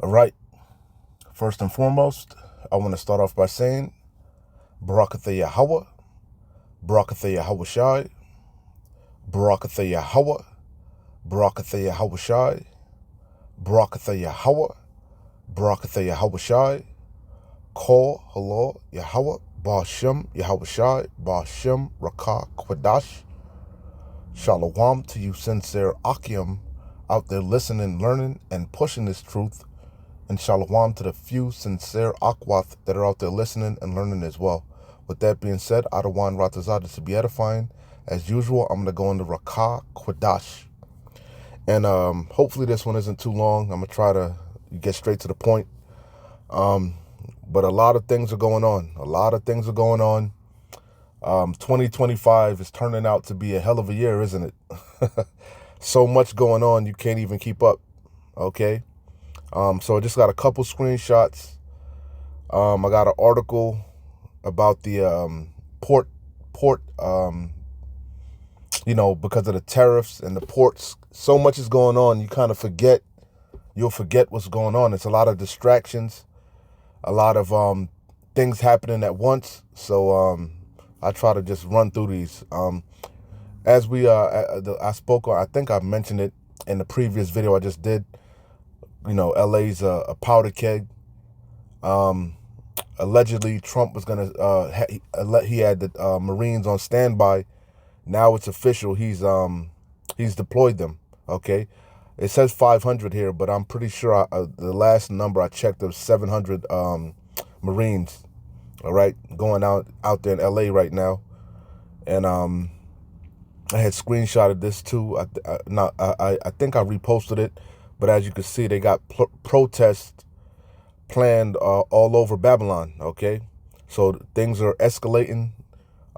All right. First and foremost, I want to start off by saying, Barakatha Yahweh, Barakatha Yahweh Shai, Barakatha Yahweh, Barakatha Yahweh Shai, Barakatha Yahweh, Barakatha Yahweh Shai, Kol Halal Yahweh, Ba'ashem Yahweh Shai, Ba'ashem Rakah Kwadash. Shalom to you sincere Akim out there listening, learning, and pushing this truth. And shalom to the few sincere Akwath that are out there listening and learning as well. With that being said, Adawan Ratazada to be edifying. As usual, I'm going to go into Rakah Kwadash. And hopefully this one isn't too long. I'm going to try to get straight to the point. But a lot of things are going on. 2025 is turning out to be a hell of a year, isn't it? So much going on, you can't even keep up. Okay? So I just got a couple screenshots. I got an article about the port, because of the tariffs and the ports. So much is going on, you kind of you'll forget what's going on. It's a lot of distractions, a lot of things happening at once. So I try to just run through these. As I spoke, I think I mentioned it in the previous video I just did. LA's a powder keg. Allegedly, Trump was gonna he had the Marines on standby. Now it's official. He's deployed them. Okay, it says 500 here, but I'm pretty sure the last number I checked was 700 Marines. All right, going out there in LA right now, and I had screenshotted this too. I think I reposted it. But as you can see, they got protests planned all over Babylon, okay? So things are escalating.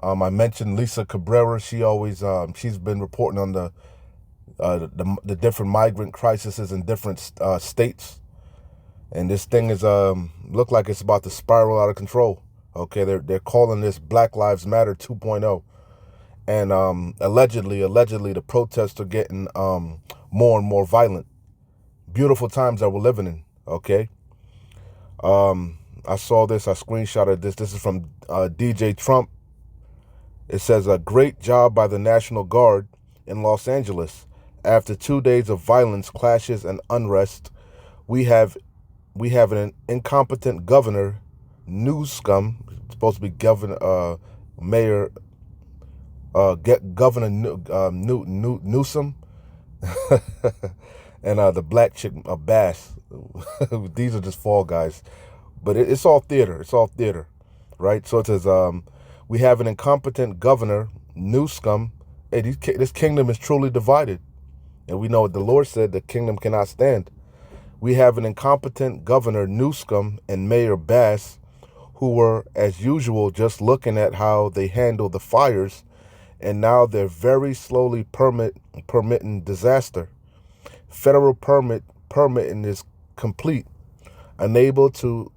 I mentioned Lisa Cabrera. She's been reporting on the different migrant crises in different states. And this thing is look like it's about to spiral out of control, okay? They're calling this Black Lives Matter 2.0. And allegedly, the protests are getting more and more violent. Beautiful times that we're living in, okay? I saw this, I screenshotted this. This is from DJ Trump. It says, a great job by the National Guard in Los Angeles. After 2 days of violence, clashes, and unrest, we have an incompetent governor, Newscum, supposed to be Mayor, Governor Newsom, and the black chick, Bass. These are just fall guys. But it's all theater. It's all theater, right? So it says, we have an incompetent governor, Newscum. Hey, this kingdom is truly divided. And we know what the Lord said, the kingdom cannot stand. We have an incompetent governor, Newscum, and Mayor Bass, who were, as usual, just looking at how they handle the fires, and now they're very slowly permitting disaster. Federal permitting is complete, unable to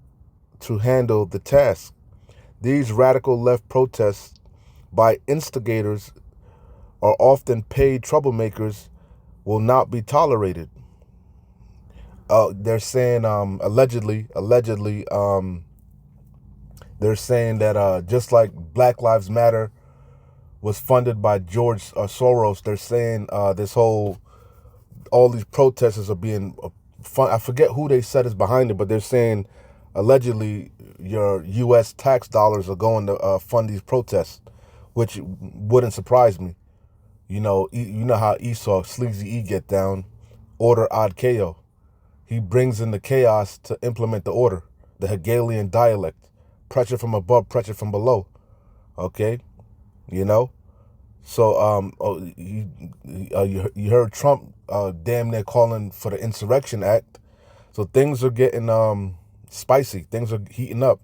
handle the task. These radical left protests by instigators or often paid troublemakers will not be tolerated. They're saying allegedly, they're saying that just like Black Lives Matter was funded by George Soros, they're saying all these protesters are being I forget who they said is behind it, but they're saying allegedly your U.S. tax dollars are going to fund these protests, which wouldn't surprise me. You know how Esau, Sleazy E, get down, order ad chaos. He brings in the chaos to implement the order, the Hegelian dialect, pressure from above, pressure from below. Okay, So you heard Trump damn near calling for the Insurrection Act. So things are getting spicy. Things are heating up.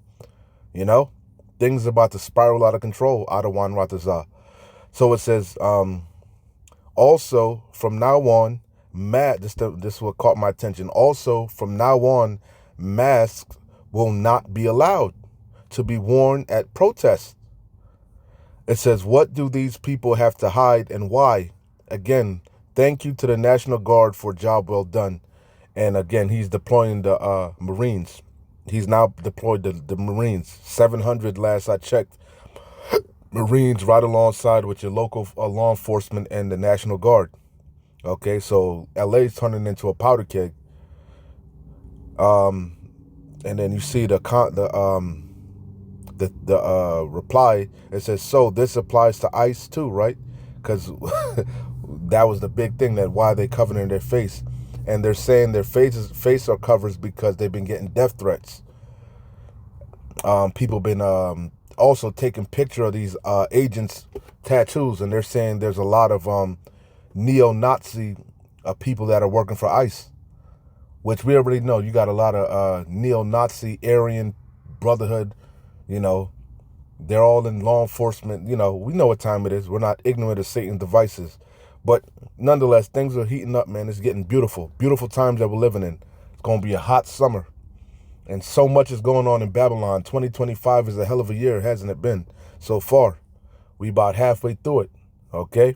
Things are about to spiral out of control. Adawan Ratazah. So it says, also from now on, this what caught my attention. Also from now on, masks will not be allowed to be worn at protests. It says, what do these people have to hide and why? Again, thank you to the National Guard for a job well done. And again, he's deploying the Marines. He's now deployed the Marines. 700 last I checked. Marines right alongside with your local law enforcement and the National Guard. Okay, so LA's turning into a powder keg. And then you see the reply. It says, so this applies to ICE too, right? Because that was the big thing, that why they covering their face. And they're saying their face are covers because they've been getting death threats. People been also taking picture of these agents' tattoos, and they're saying there's a lot of neo-Nazi people that are working for ICE, which we already know. You got a lot of neo-Nazi, Aryan Brotherhood, you know, they're all in law enforcement. You know, we know what time it is. We're not ignorant of Satan's devices. But nonetheless, things are heating up, man. It's getting beautiful. Beautiful times that we're living in. It's going to be a hot summer. And so much is going on in Babylon. 2025 is a hell of a year, hasn't it been? So far. We about halfway through it. Okay?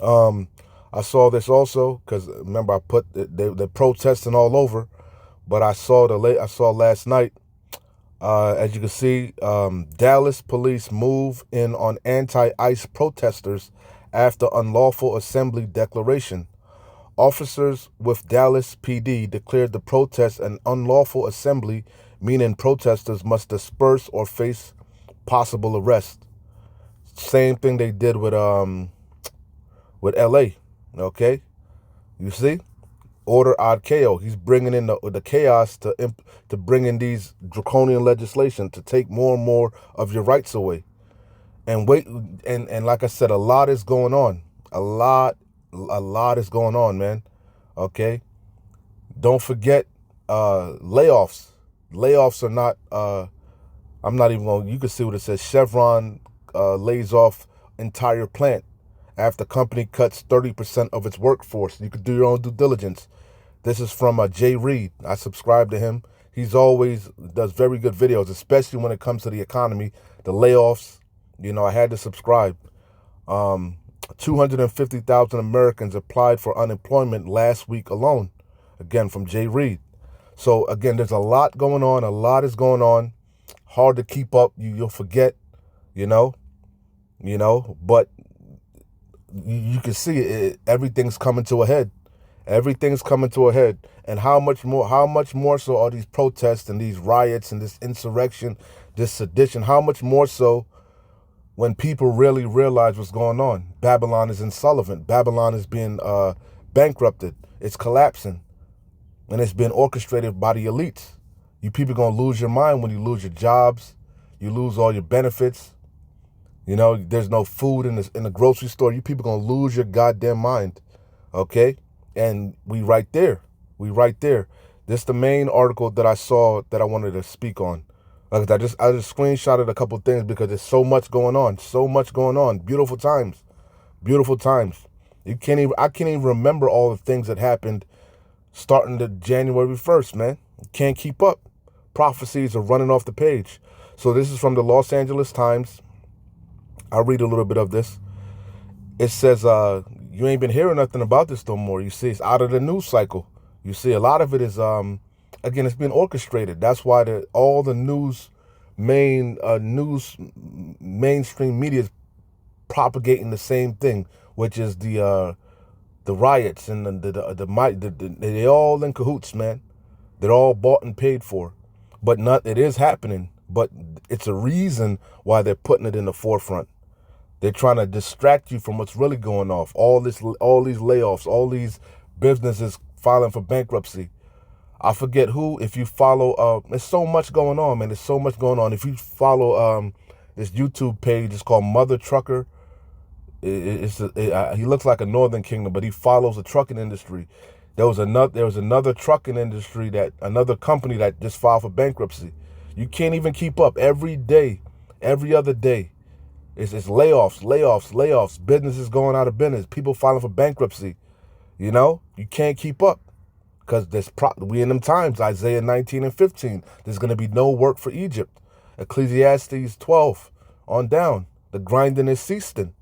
I saw this also, because remember I put they're protesting all over. But I saw last night, as you can see, Dallas police move in on anti-ICE protesters after unlawful assembly declaration. Officers with Dallas PD declared the protest an unlawful assembly, meaning protesters must disperse or face possible arrest. Same thing they did with LA. Okay, you see, order ad chaos. He's bringing in the chaos to bring in these draconian legislation to take more and more of your rights away. And like I said, a lot is going on. A lot is going on, man. Okay, don't forget layoffs. Layoffs are not. I'm not even going. You can see what it says. Chevron lays off entire plant after company cuts 30% of its workforce. You could do your own due diligence. This is from Jay Reed. I subscribe to him. He's always does very good videos, especially when it comes to the economy, the layoffs. You know, I had to subscribe. 250,000 Americans applied for unemployment last week alone. Again, from Jay Reed. So again, there's a lot going on. A lot is going on. Hard to keep up. You'll forget, you know, but you can see it, everything's coming to a head. Everything's coming to a head. And how much more so are these protests and these riots and this insurrection, this sedition, how much more so when people really realize what's going on? Babylon is insolvent. Babylon is being bankrupted. It's collapsing. And it's been orchestrated by the elites. You people going to lose your mind when you lose your jobs. You lose all your benefits. You know, there's no food in the grocery store. You people going to lose your goddamn mind. Okay? And we right there. This is the main article that I saw that I wanted to speak on. I just screenshotted a couple things because there's so much going on. Beautiful times. I can't even remember all the things that happened starting to January 1st, man. Can't keep up. Prophecies are running off the page. So this is from the Los Angeles Times. I'll read a little bit of this. It says, you ain't been hearing nothing about this no more. You see, it's out of the news cycle. You see, a lot of it is, again, it's being orchestrated. That's why all the mainstream media is propagating the same thing, which is the riots and they all in cahoots, man. They're all bought and paid for, but it is happening. But it's a reason why they're putting it in the forefront. They're trying to distract you from what's really going on. All these layoffs, all these businesses filing for bankruptcy. I forget who. If you follow, there's so much going on, man. There's so much going on. If you follow this YouTube page, it's called Mother Trucker. He looks like a Northern Kingdom, but he follows the trucking industry. There was another trucking industry another company that just filed for bankruptcy. You can't even keep up. Every day, every other day, it's layoffs. Businesses going out of business. People filing for bankruptcy. You know, you can't keep up because we in them times. Isaiah 19 and 15. There's going to be no work for Egypt. Ecclesiastes 12 on down. The grinding is ceasing.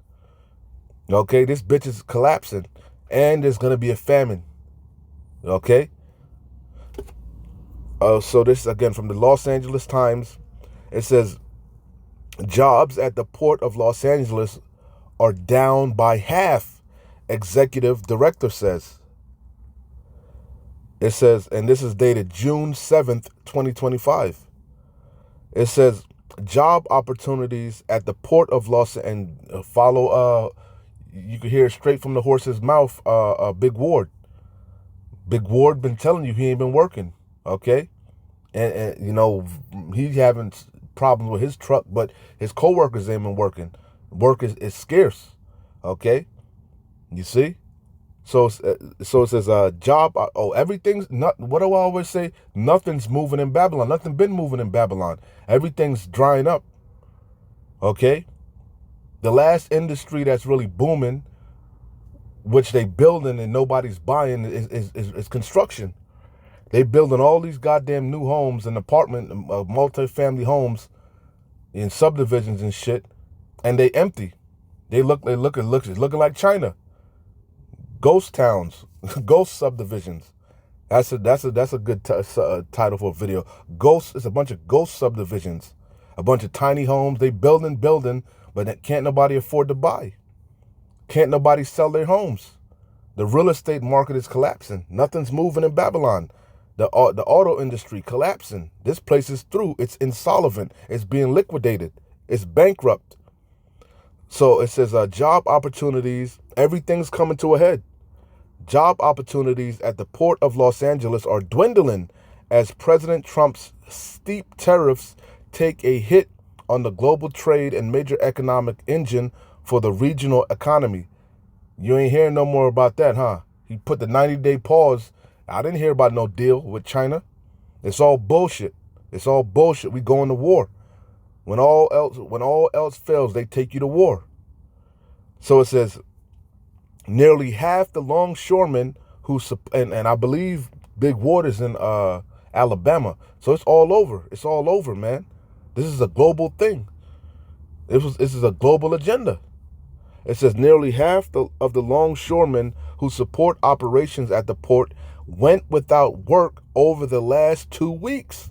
Okay, this bitch is collapsing, and there's going to be a famine. Okay, So this again from the Los Angeles Times. It says jobs at the port of Los Angeles are down by half, executive director says. It says, and this is dated June 7th, 2025. It says job opportunities at the port of Los and follow you can hear it straight from the horse's mouth, Big Ward. Big Ward been telling you he ain't been working, okay? And you know, he's having problems with his truck, but his coworkers ain't been working. Work is scarce, okay? You see? So it says job. Everything's not. What do I always say? Nothing's moving in Babylon. Nothing been moving in Babylon. Everything's drying up. Okay. The last industry that's really booming, which they building and nobody's buying, is construction. They building all these goddamn new homes and multi-family homes in subdivisions and shit, and they empty. It's looking like China. Ghost towns, ghost subdivisions. That's a good title for a video. Ghost is a bunch of ghost subdivisions, a bunch of tiny homes. They building, but can't nobody afford to buy. Can't nobody sell their homes. The real estate market is collapsing. Nothing's moving in Babylon. The auto industry collapsing. This place is through. It's insolvent. It's being liquidated. It's bankrupt. So it says job opportunities. Everything's coming to a head. Job opportunities at the port of Los Angeles are dwindling as President Trump's steep tariffs take a hit on the global trade and major economic engine for the regional economy. You ain't hearing no more about that, huh? He put the 90-day pause. I didn't hear about no deal with China. It's all bullshit. It's all bullshit. We going to war. When all else fails, they take you to war. So it says nearly half the longshoremen and I believe Big Water's in Alabama. So it's all over. It's all over, man. This is a global thing. This is a global agenda. It says nearly half of the longshoremen who support operations at the port went without work over the last 2 weeks.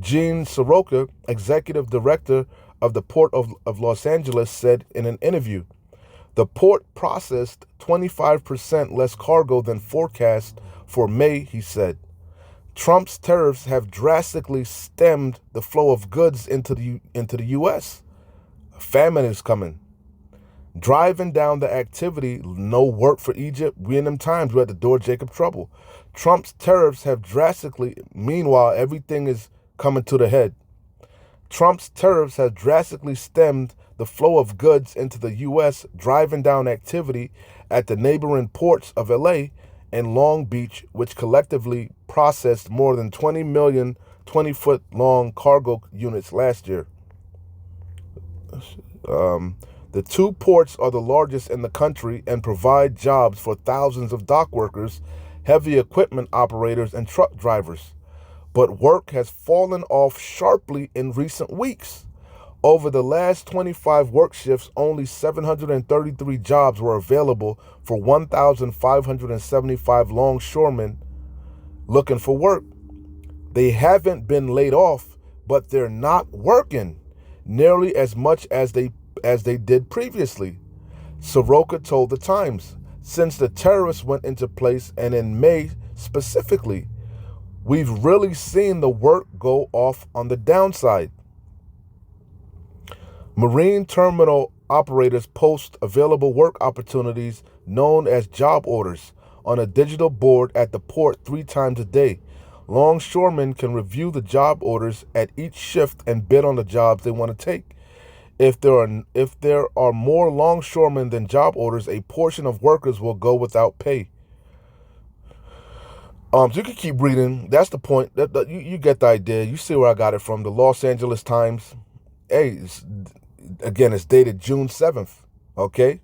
Gene Soroka, executive director of the Port of Los Angeles, said in an interview. The port processed 25% less cargo than forecast for May, he said. Trump's tariffs have drastically stemmed the flow of goods into the U.S. Famine is coming. Driving down the activity, no work for Egypt. We in them times, we're at the door of Jacob trouble. Trump's tariffs have meanwhile, everything is coming to the head. Trump's tariffs have drastically stemmed the flow of goods into the U.S., driving down activity at the neighboring ports of L.A. and Long Beach, which collectively processed more than 20 million 20-foot-long cargo units last year. The two ports are the largest in the country and provide jobs for thousands of dock workers, heavy equipment operators, and truck drivers. But work has fallen off sharply in recent weeks. Over the last 25 work shifts, only 733 jobs were available for 1,575 longshoremen looking for work. They haven't been laid off, but they're not working nearly as much as they did previously. Soroka told the Times, since the tariffs went into place and in May specifically, we've really seen the work go off on the downside. Marine terminal operators post available work opportunities known as job orders on a digital board at the port 3 times a day. Longshoremen can review the job orders at each shift and bid on the jobs they want to take. If there are more longshoremen than job orders, a portion of workers will go without pay. So you can keep reading. That's the point. You get the idea. You see where I got it from. The Los Angeles Times. Hey, it's dated June 7th. Okay?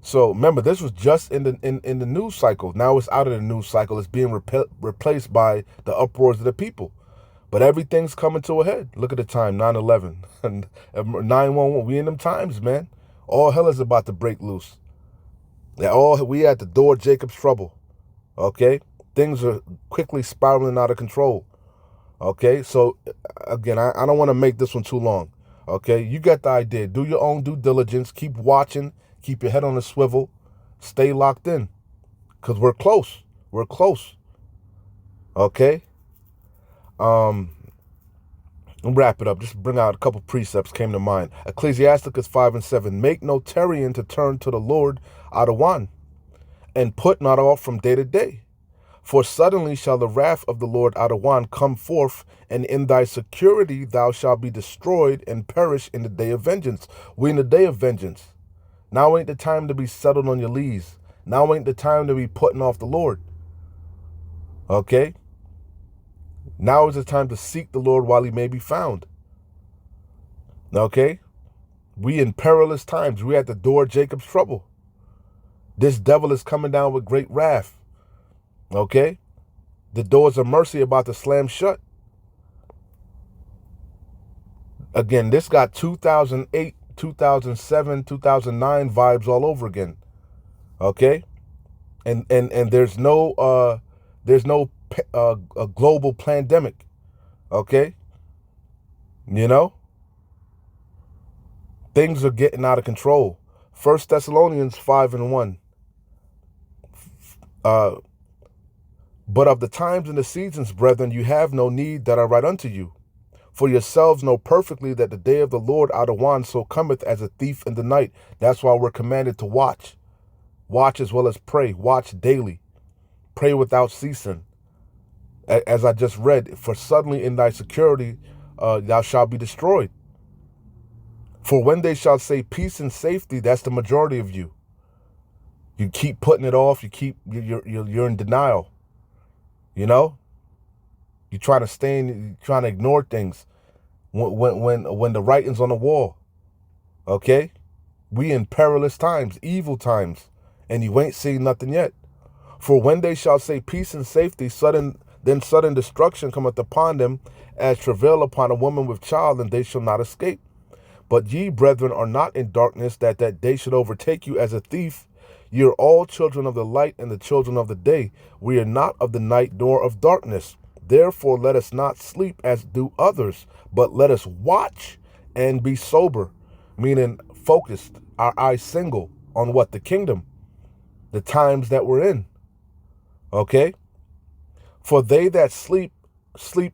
So remember, this was just in the news cycle. Now it's out of the news cycle. It's being replaced by the uproars of the people. But everything's coming to a head. Look at the time, 9/11 and 9/11. We in them times, man. All hell is about to break loose. We at the door of Jacob's trouble. Okay? Things are quickly spiraling out of control. Okay, so again, I don't want to make this one too long. Okay, you get the idea. Do your own due diligence. Keep watching. Keep your head on the swivel. Stay locked in, because we're close. We're close. Okay. Wrap it up. Just bring out a couple precepts came to mind. Ecclesiasticus 5 and 7. Make no tarrying to turn to the Lord Adawan, and put not off from day to day. For suddenly shall the wrath of the Lord Adawan come forth, and in thy security thou shalt be destroyed and perish in the day of vengeance. We in the day of vengeance. Now ain't the time to be settled on your lees. Now ain't the time to be putting off the Lord. Okay? Now is the time to seek the Lord while he may be found. Okay? We in perilous times. We at the door of Jacob's trouble. This devil is coming down with great wrath. Okay? The doors of mercy about to slam shut. Again, this got 2008, 2007, 2009 vibes all over again. Okay? And there's no a global pandemic. Okay? You know? Things are getting out of control. 1 Thessalonians 5 and 1. But of the times and the seasons, brethren, you have no need that I write unto you. For yourselves know perfectly that the day of the Lord Adawan so cometh as a thief in the night. That's why we're commanded to watch. Watch as well as pray. Watch daily. Pray without ceasing. As I just read, for suddenly in thy security thou shalt be destroyed. For when they shall say peace and safety, that's the majority of you. You keep putting it off. You're in denial. You know, you're trying to ignore things when the writing's on the wall. Okay, we in perilous times, evil times, and you ain't seen nothing yet. For when they shall say peace and safety, sudden destruction cometh upon them, as travail upon a woman with child, and they shall not escape. But ye, brethren, are not in darkness, that day should overtake you as a thief. Ye are all children of the light and the children of the day. We are not of the night nor of darkness. Therefore let us not sleep as do others, but let us watch and be sober, meaning focused, our eyes single on what? The kingdom, the times that we're in. Okay? For they that sleep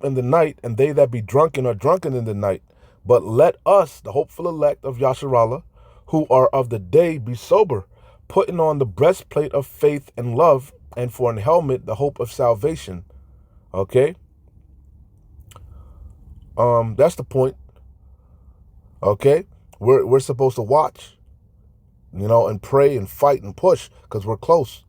in the night, and they that be drunken are drunken in the night. But let us, the hopeful elect of Yasharallah, who are of the day, be sober, putting on the breastplate of faith and love, and for an helmet, the hope of salvation. Okay? That's the point. Okay? We're supposed to watch, and pray and fight and push, because we're close.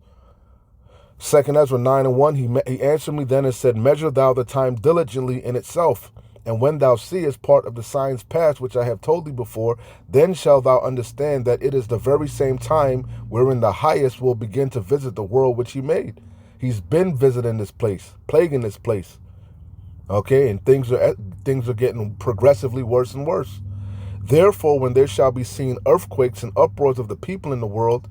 2 Ezra 9 and 1, he answered me then and said, measure thou the time diligently in itself. And when thou seest part of the signs past, which I have told thee before, then shalt thou understand that it is the very same time wherein the highest will begin to visit the world which he made. He's been visiting this place, plaguing this place. Okay, and things are getting progressively worse and worse. Therefore, when there shall be seen earthquakes and uproars of the people in the world,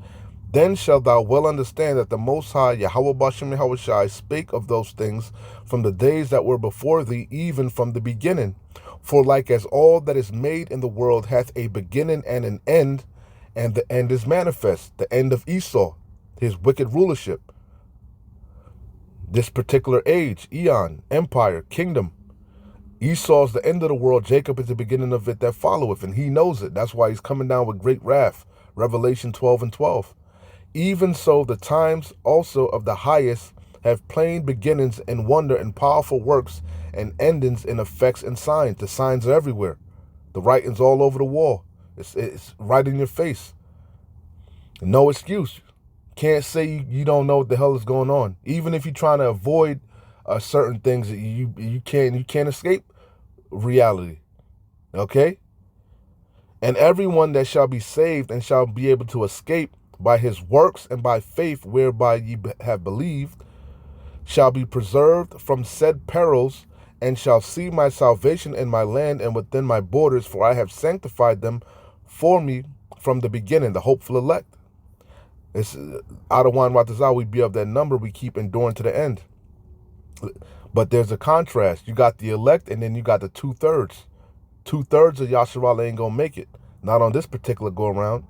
then shalt thou well understand that the Most High, Yahweh Bashem Yahushai, spake of those things from the days that were before thee, even from the beginning. For like as all that is made in the world hath a beginning and an end, and the end is manifest, the end of Esau, his wicked rulership. This particular age, eon, empire, kingdom. Esau's the end of the world, Jacob is the beginning of it that followeth, and he knows it. That's why he's coming down with great wrath. Revelation 12 and 12. Even so, the times also of the highest have plain beginnings and wonder and powerful works and endings in effects and signs. The signs are everywhere. The writing's all over the wall. It's right in your face. No excuse. Can't say you don't know what the hell is going on. Even if you're trying to avoid certain things, you can't escape reality. Okay? And everyone that shall be saved and shall be able to escape by his works and by faith whereby ye have believed, shall be preserved from said perils, and shall see my salvation in my land and within my borders, for I have sanctified them for me from the beginning, the hopeful elect. It's Adawan Watazah, we be of that number, we keep enduring to the end. But there's a contrast. You got the elect, and then you got the two-thirds. Two-thirds of Yasharal ain't going to make it. Not on this particular go-around.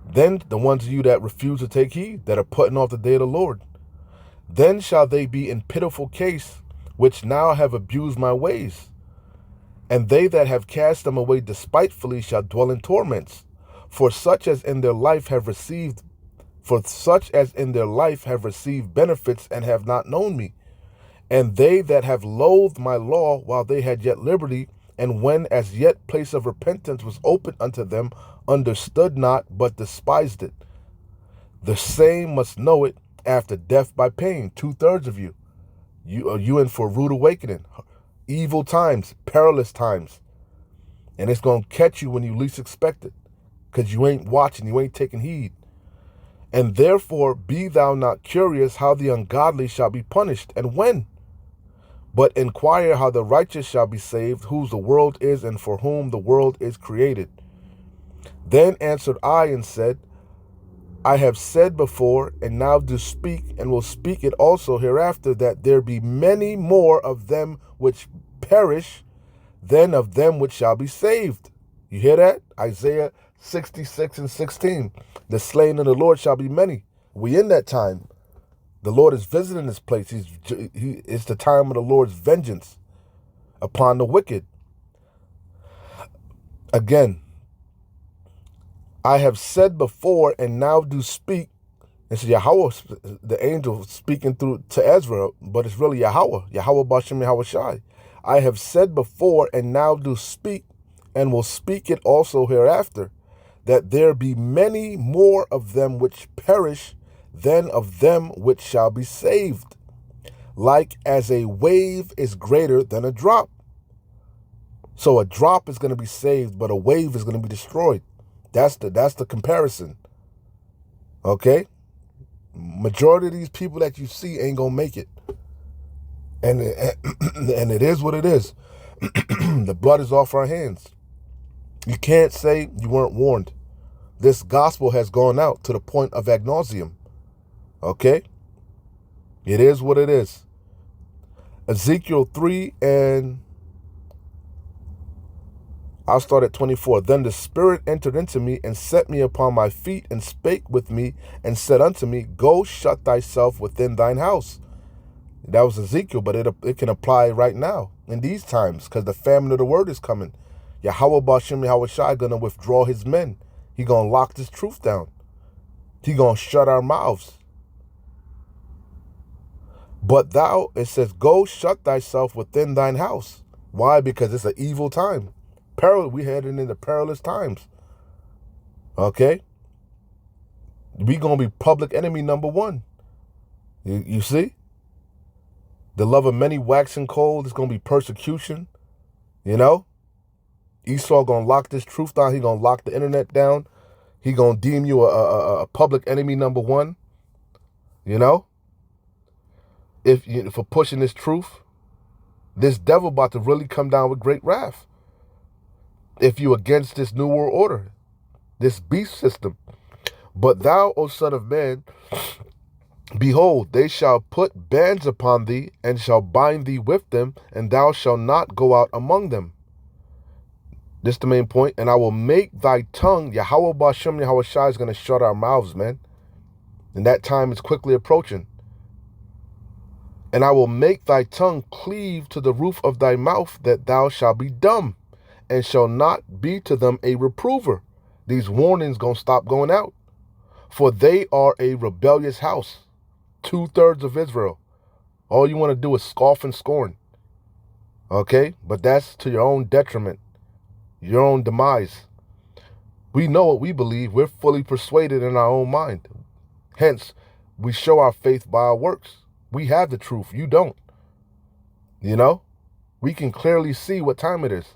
Then the ones of you that refuse to take heed, that are putting off the day of the Lord. Then shall they be in pitiful case, which now have abused my ways. And they that have cast them away despitefully shall dwell in torments. For such as in their life have received benefits and have not known me. And they that have loathed my law while they had yet liberty, and when as yet place of repentance was open unto them, understood not, but despised it. The same must know it after death by pain. Two-thirds of you. You in for a rude awakening. Evil times, perilous times. And it's going to catch you when you least expect it. Because you ain't watching, you ain't taking heed. And therefore be thou not curious how the ungodly shall be punished, and when. But inquire how the righteous shall be saved, whose the world is, and for whom the world is created. Then answered I and said, I have said before, and now do speak, and will speak it also hereafter, that there be many more of them which perish than of them which shall be saved. You hear that? Isaiah 66:16. The slain of the Lord shall be many. We in that time. The Lord is visiting this place. It's the time of the Lord's vengeance upon the wicked. Again, I have said before and now do speak. And so Yahweh, the angel speaking through to Ezra, but it's really Yahweh Bashem Yahweh Shai. I have said before and now do speak, and will speak it also hereafter, that there be many more of them which perish than of them which shall be saved. Like as a wave is greater than a drop. So a drop is going to be saved, but a wave is going to be destroyed. That's the comparison. Okay? Majority of these people that you see ain't going to make it. And it is what it is. The blood is off our hands. You can't say you weren't warned. This gospel has gone out to the point of ad nauseum. Okay? It is what it is. Ezekiel 3 and I'll start at 24. Then the Spirit entered into me and set me upon my feet and spake with me and said unto me, Go shut thyself within thine house. That was Ezekiel, but it can apply right now in these times because the famine of the word is coming. Yahweh Bashem Yahweh Shai going to withdraw his men. He going to lock this truth down. He going to shut our mouths. But thou, it says, go shut thyself within thine house. Why? Because it's an evil time. We heading into perilous times. Okay? We going to be public enemy number one. You see? The love of many waxing cold. It's going to be persecution. You know? Esau going to lock this truth down. He going to lock the internet down. He going to deem you a public enemy number one. You know? For pushing this truth, this devil about to really come down with great wrath. If you against this new world order, this beast system. But thou, O son of man, behold, they shall put bands upon thee, and shall bind thee with them, and thou shalt not go out among them. This is the main point. And I will make thy tongue, Yahweh Bashem Yahweh Shai is going to shut our mouths, man. And that time is quickly approaching. And I will make thy tongue cleave to the roof of thy mouth, that thou shalt be dumb, and shall not be to them a reprover. These warnings going to stop going out. For they are a rebellious house. 2/3 of Israel. All you want to do is scoff and scorn. Okay? But that's to your own detriment. Your own demise. We know what we believe. We're fully persuaded in our own mind. Hence, we show our faith by our works. We have the truth. You don't. You know? We can clearly see what time it is.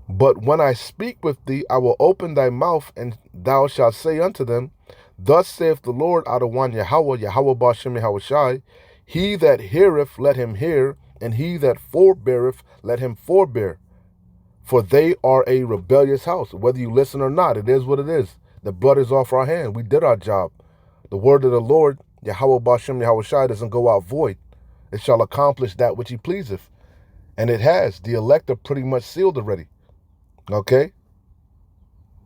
But when I speak with thee, I will open thy mouth, and thou shalt say unto them, Thus saith the Lord Adonai Yahweh, Yahweh Bashem Yahweh Shai, He that heareth, let him hear, and he that forbeareth, let him forbear. For they are a rebellious house. Whether you listen or not, it is what it is. The blood is off our hand. We did our job. The word of the Lord, Yahweh Bashem Yahweh Shai, doesn't go out void. It shall accomplish that which he pleaseth. And it has. The elect are pretty much sealed already. Okay?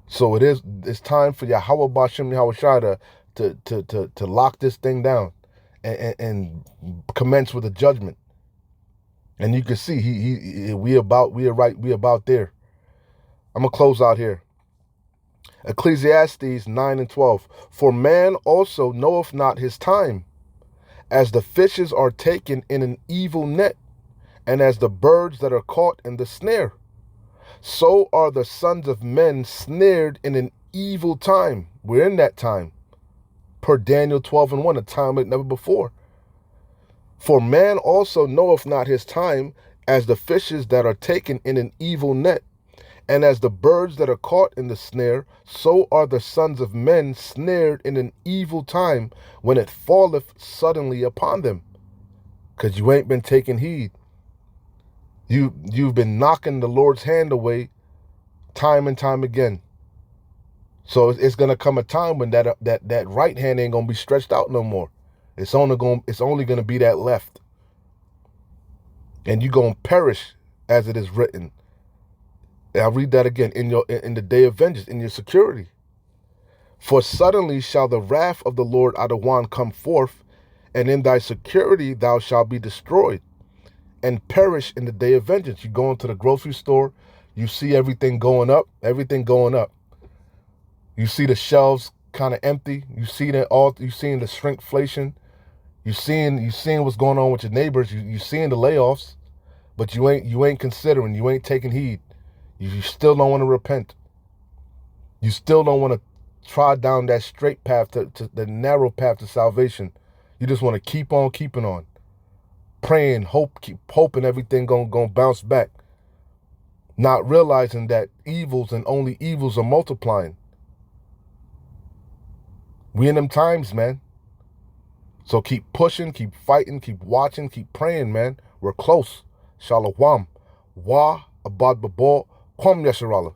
So it's time for Yahweh Bashem Yahushua to lock this thing down and commence with a judgment. And you can see we about there. I'm gonna close out here. Ecclesiastes 9 and 12. For man also knoweth not his time, as the fishes are taken in an evil net, and as the birds that are caught in the snare. So are the sons of men snared in an evil time. We're in that time. Per Daniel 12 and 1, a time like never before. For man also knoweth not his time, as the fishes that are taken in an evil net, and as the birds that are caught in the snare, so are the sons of men snared in an evil time, when it falleth suddenly upon them. Because you ain't been taking heed. You've been knocking the Lord's hand away time and time again. So it's gonna come a time when that right hand ain't gonna be stretched out no more. It's only gonna be that left. And you're gonna perish as it is written. I'll read that again. In the day of vengeance, in your security. For suddenly shall the wrath of the Lord Adawan come forth, and in thy security thou shalt be destroyed, and perish in the day of vengeance. You go into the grocery store, you see everything going up. You see the shelves kind of empty. You seeing the shrinkflation. You seeing what's going on with your neighbors. You seeing the layoffs, but you ain't considering. You ain't taking heed. You still don't want to repent. You still don't want to try down that straight path to the narrow path to salvation. You just want to keep on keeping on. Praying, keep hoping everything gonna bounce back. Not realizing that evils and only evils are multiplying. We in them times, man. So keep pushing, keep fighting, keep watching, keep praying, man. We're close. Shalom. Wa abad babal. Kwam Yasharallah.